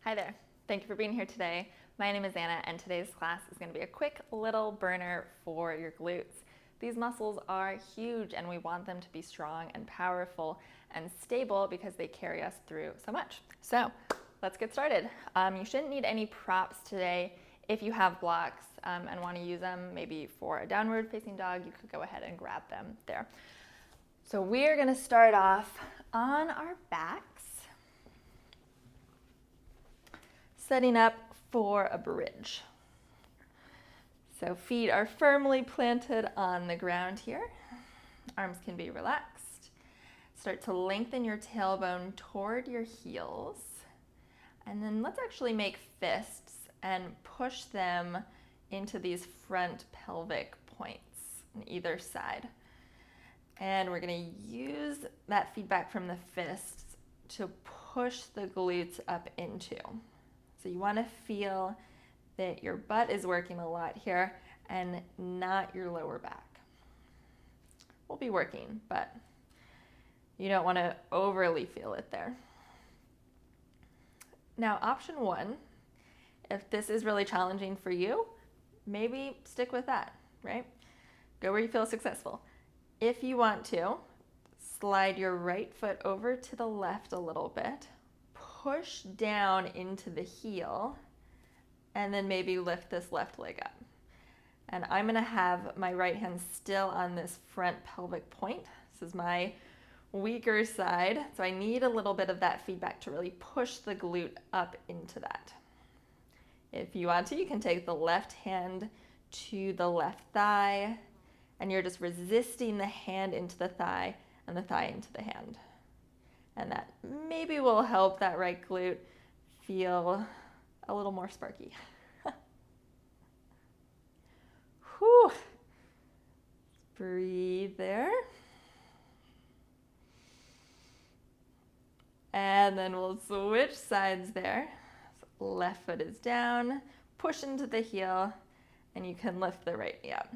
Hi there. Thank you for being here today. My name is Anna, and today's class is going to be a quick little burner for your glutes. These muscles are huge, and we want them to be strong and powerful and stable because they carry us through so much. So let's get started. You shouldn't need any props today. If you have blocks and want to use them, maybe for a downward facing dog, you could go ahead and grab them there. So we're going to start off on our backs, setting up for a bridge. So feet are firmly planted on the ground here. Arms can be relaxed. Start to lengthen your tailbone toward your heels. And then let's actually make fists and push them into these front pelvic points on either side. And we're going to use that feedback from the fists to push the glutes up into. So you want to feel that your butt is working a lot here and not your lower back. We'll be working, but you don't want to overly feel it there. Now, option one, if this is really challenging for you, maybe stick with that, right? Go where you feel successful. If you want to, slide your right foot over to the left a little bit, push down into the heel, and then maybe lift this left leg up. And I'm going to have my right hand still on this front pelvic point. This is my weaker side, so I need a little bit of that feedback to really push the glute up into that. If you want to, you can take the left hand to the left thigh, and you're just resisting the hand into the thigh and the thigh into the hand. And that maybe will help that right glute feel a little more sparky. Whew. Breathe there. And then we'll switch sides there. So left foot is down, push into the heel, and you can lift the right knee up.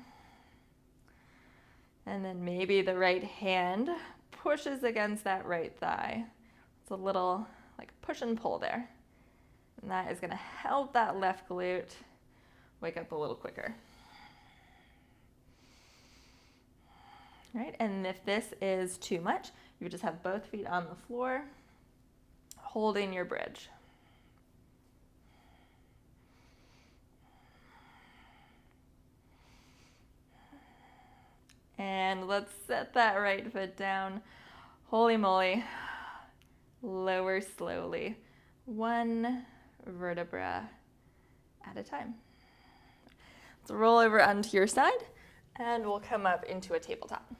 And then maybe the right hand pushes against that right thigh. It's a little like push and pull there. And that is going to help that left glute wake up a little quicker. Right? And if this is too much, you just have both feet on the floor, holding your bridge. And let's set that right foot down. Holy moly. Lower slowly, one vertebra at a time. Let's roll over onto your side, and we'll come up into a tabletop.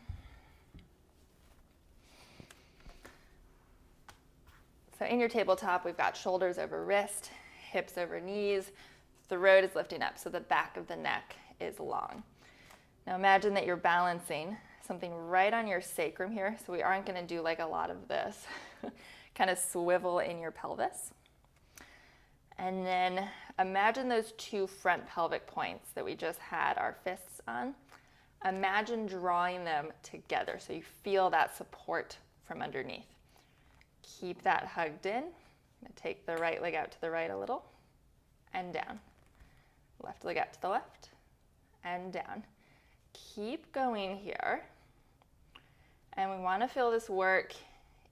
So in your tabletop, we've got shoulders over wrist, hips over knees, throat is lifting up, so the back of the neck is long. Now imagine that you're balancing something right on your sacrum here, so we aren't going to do like a lot of this. Kind of swivel in your pelvis. And then imagine those two front pelvic points that we just had our fists on. Imagine drawing them together so you feel that support from underneath. Keep that hugged in. Take the right leg out to the right a little and down. Left leg out to the left and down. Keep going here. And we want to feel this work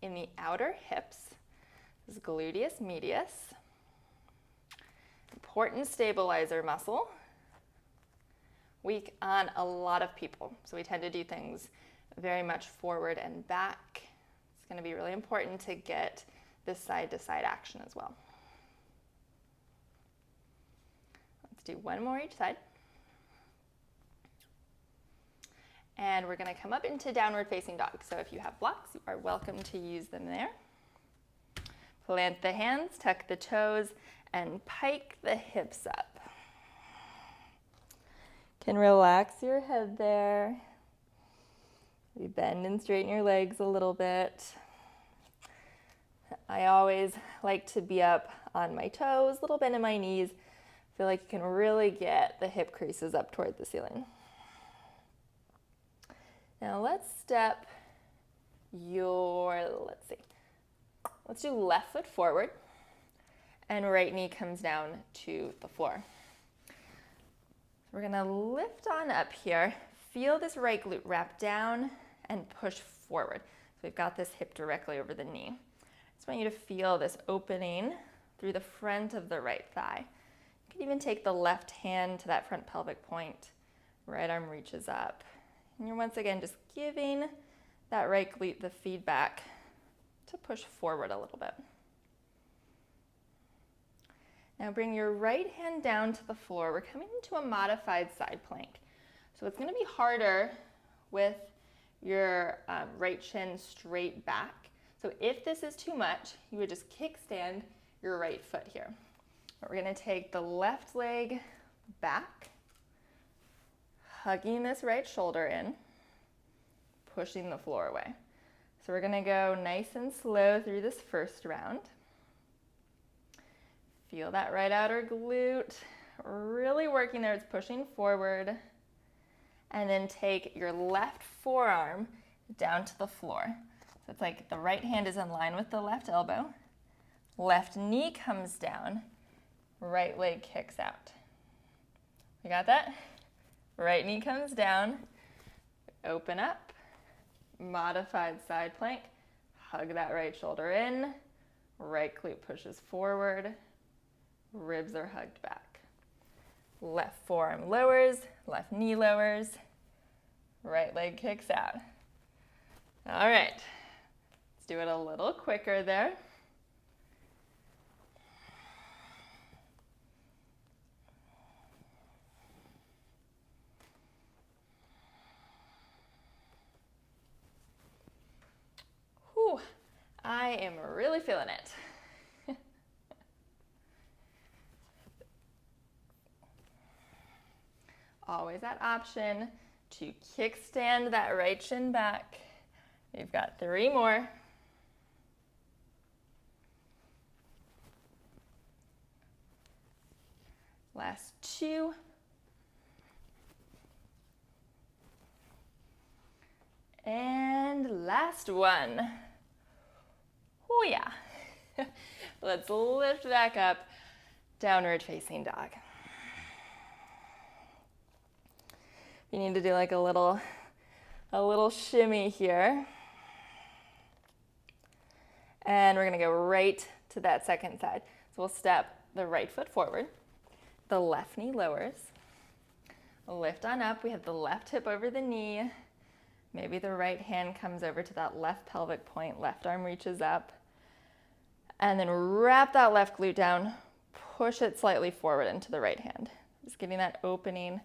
in the outer hips. This is gluteus medius. Important stabilizer muscle. Weak on a lot of people. So we tend to do things very much forward and back. It's going to be really important to get this side to side action as well. Let's do one more each side. And we're going to come up into downward facing dog. So if you have blocks, you are welcome to use them there. Plant the hands, tuck the toes, and pike the hips up. Can relax your head there. Maybe bend and straighten your legs a little bit. I always like to be up on my toes, a little bend in my knees. I feel like you can really get the hip creases up toward the ceiling. Now let's step let's do left foot forward and right knee comes down to the floor. We're gonna lift on up here. Feel this right glute wrap down and push forward. So we've got this hip directly over the knee. I just want you to feel this opening through the front of the right thigh. You can even take the left hand to that front pelvic point. Right arm reaches up. And you're once again just giving that right glute the feedback to push forward a little bit. Now bring your right hand down to the floor. We're coming into a modified side plank. So it's going to be harder with your right shin straight back. So if this is too much, you would just kickstand your right foot here. But we're going to take the left leg back, hugging this right shoulder in, pushing the floor away. So we're going to go nice and slow through this first round. Feel that right outer glute, really working there. It's pushing forward. And then take your left forearm down to the floor. So it's like the right hand is in line with the left elbow. Left knee comes down. Right leg kicks out. We got that? Right knee comes down. Open up. Modified side plank. Hug that right shoulder in. Right glute pushes forward. Ribs are hugged back. Left forearm lowers, left knee lowers, right leg kicks out. All right, let's do it a little quicker there. Whew, I am really feeling it. Always that option to kickstand that right shin back. You've got 3 more. Last 2. And last one. Oh yeah. Let's lift back up, downward facing dog. You need to do like a little shimmy here. And we're gonna go right to that second side. So we'll step the right foot forward, the left knee lowers, lift on up. We have the left hip over the knee. Maybe the right hand comes over to that left pelvic point, left arm reaches up. And then wrap that left glute down, push it slightly forward into the right hand. Just giving that opening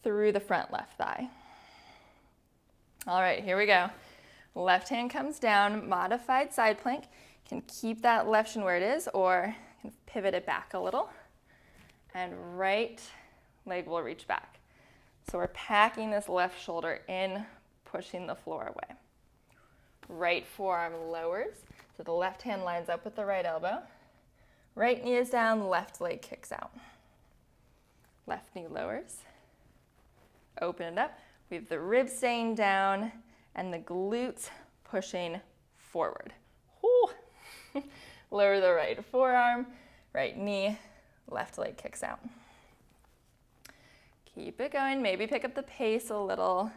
through the front left thigh. All right, here we go. Left hand comes down, modified side plank. You can keep that left shin where it is or can pivot it back a little. And right leg will reach back. So we're packing this left shoulder in, pushing the floor away. Right forearm lowers, so the left hand lines up with the right elbow. Right knee is down, left leg kicks out. Left knee lowers. Open it up. We have the ribs staying down and the glutes pushing forward. Lower the right forearm, right knee, left leg kicks out. Keep it going. Maybe pick up the pace a little.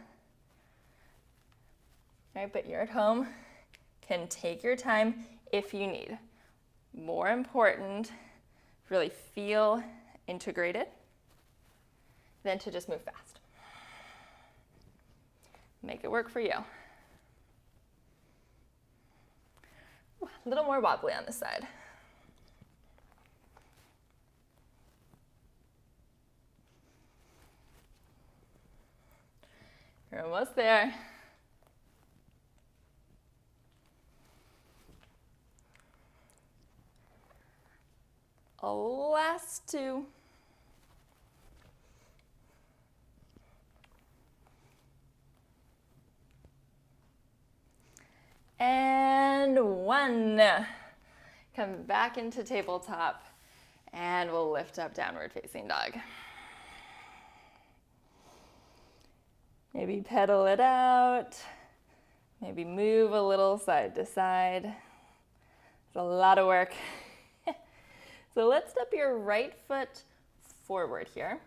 Right, but you're at home. Can take your time if you need. More important, really feel integrated than to just move fast. Make it work for you. Ooh, a little more wobbly on this side. You're almost there. Last 2. And 1. Come back into tabletop and we'll lift up downward facing dog. Maybe pedal it out. Maybe move a little side to side. It's a lot of work. So let's step your right foot forward here.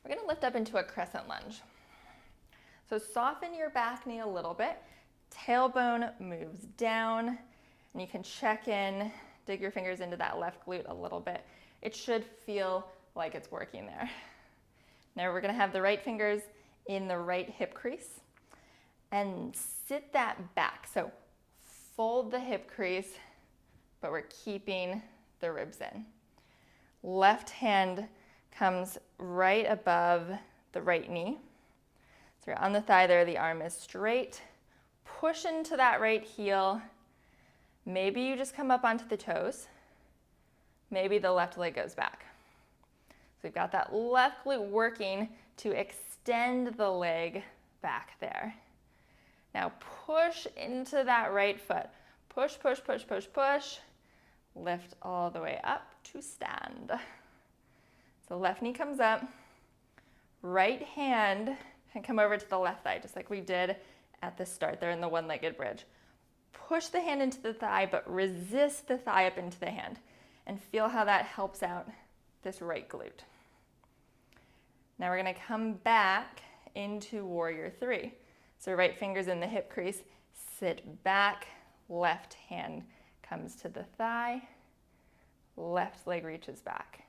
We're going to lift up into a crescent lunge. So soften your back knee a little bit. Tailbone moves down, and you can check in, dig your fingers into that left glute a little bit. It should feel like it's working there. Now we're going to have the right fingers in the right hip crease and sit that back. So fold the hip crease, but we're keeping the ribs in. Left hand comes right above the right knee. So you're on the thigh there, the arm is straight. Push into that right heel. Maybe you just come up onto the toes. Maybe the left leg goes back. So we've got that left glute working to extend the leg back there. Now push into that right foot. Push, push, push, push, push. Lift all the way up to stand. So left knee comes up. Right hand can come over to the left thigh, just like we did at the start there in the one-legged bridge. Push the hand into the thigh, but resist the thigh up into the hand. And feel how that helps out this right glute. Now we're going to come back into warrior three. So right finger's in the hip crease, sit back, left hand comes to the thigh, left leg reaches back.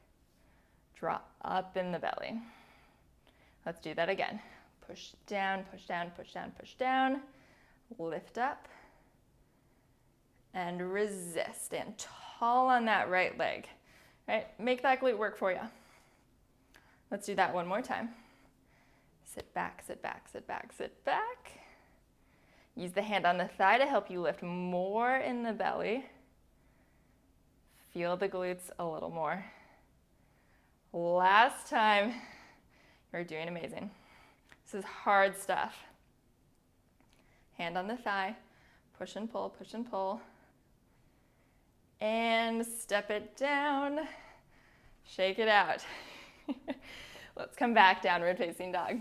Draw up in the belly. Let's do that again. Push down, push down, push down, push down. Lift up and resist. Stand tall on that right leg. Right? Make that glute work for you. Let's do that one more time. Sit back, sit back, sit back, sit back. Use the hand on the thigh to help you lift more in the belly. Feel the glutes a little more. Last time. You're doing amazing. This is hard stuff. Hand on the thigh. Push and pull, push and pull. And step it down. Shake it out. Let's come back, downward facing dog.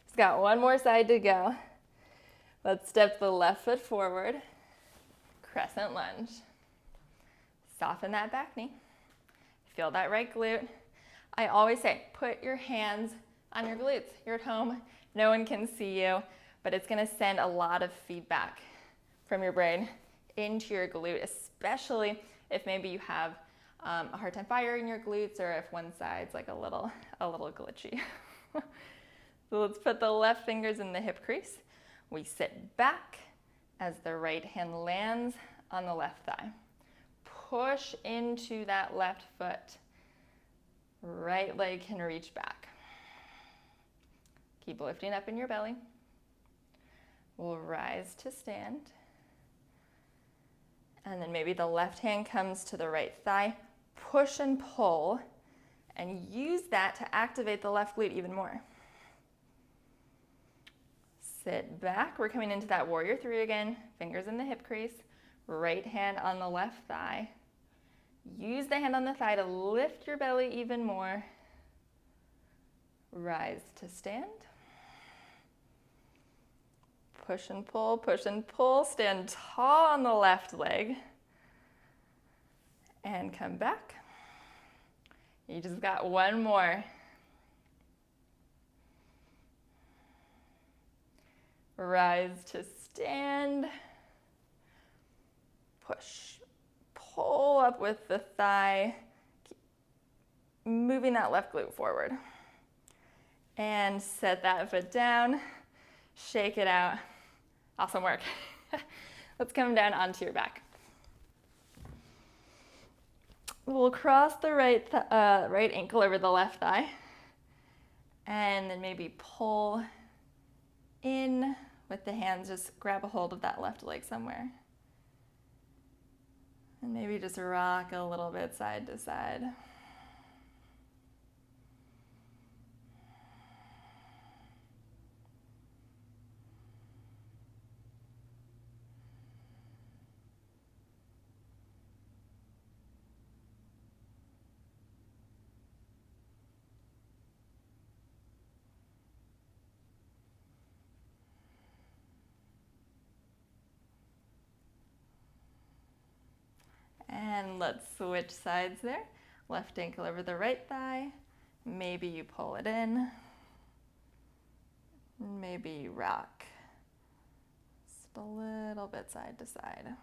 Just got one more side to go. Let's step the left foot forward. Crescent lunge. Soften that back knee. Feel that right glute. I always say, put your hands on your glutes. You're at home, no one can see you, but it's gonna send a lot of feedback from your brain into your glute, especially if maybe you have a hard time firing your glutes or if one side's like a little glitchy. So let's put the left fingers in the hip crease. We sit back as the right hand lands on the left thigh. Push into that left foot. Right leg can reach back. Keep lifting up in your belly. We'll rise to stand. And then maybe the left hand comes to the right thigh. Push and pull, and use that to activate the left glute even more. Sit back. We're coming into that warrior three again. Fingers in the hip crease. Right hand on the left thigh. Use the hand on the thigh to lift your belly even more. Rise to stand. Push and pull, push and pull. Stand tall on the left leg. And come back. You just got one more. Rise to stand. Push. Pull up with the thigh. Keep moving that left glute forward. And set that foot down. Shake it out. Awesome work. Let's come down onto your back. We'll cross the right ankle over the left thigh. And then maybe pull in with the hands. Just grab a hold of that left leg somewhere. And maybe just rock a little bit side to side. And let's switch sides there. Left ankle over the right thigh. Maybe you pull it in. Maybe you rock. Just a little bit side to side.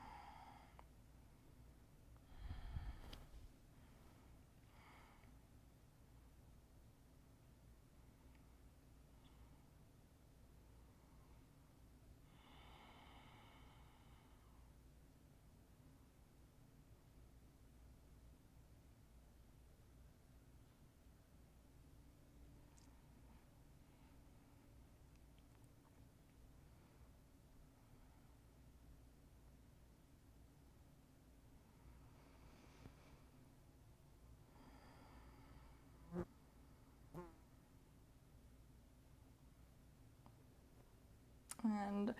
And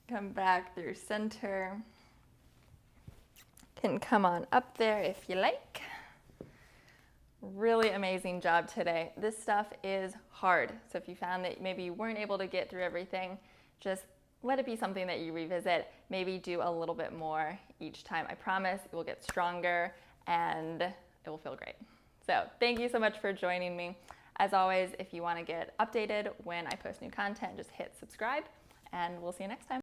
come back through center. Can come on up there if you like. Really amazing job today. This stuff is hard. So if you found that maybe you weren't able to get through everything, just let it be something that you revisit. Maybe do a little bit more each time. I promise it will get stronger and it will feel great. So thank you so much for joining me. As always, if you want to get updated when I post new content, just hit subscribe and we'll see you next time.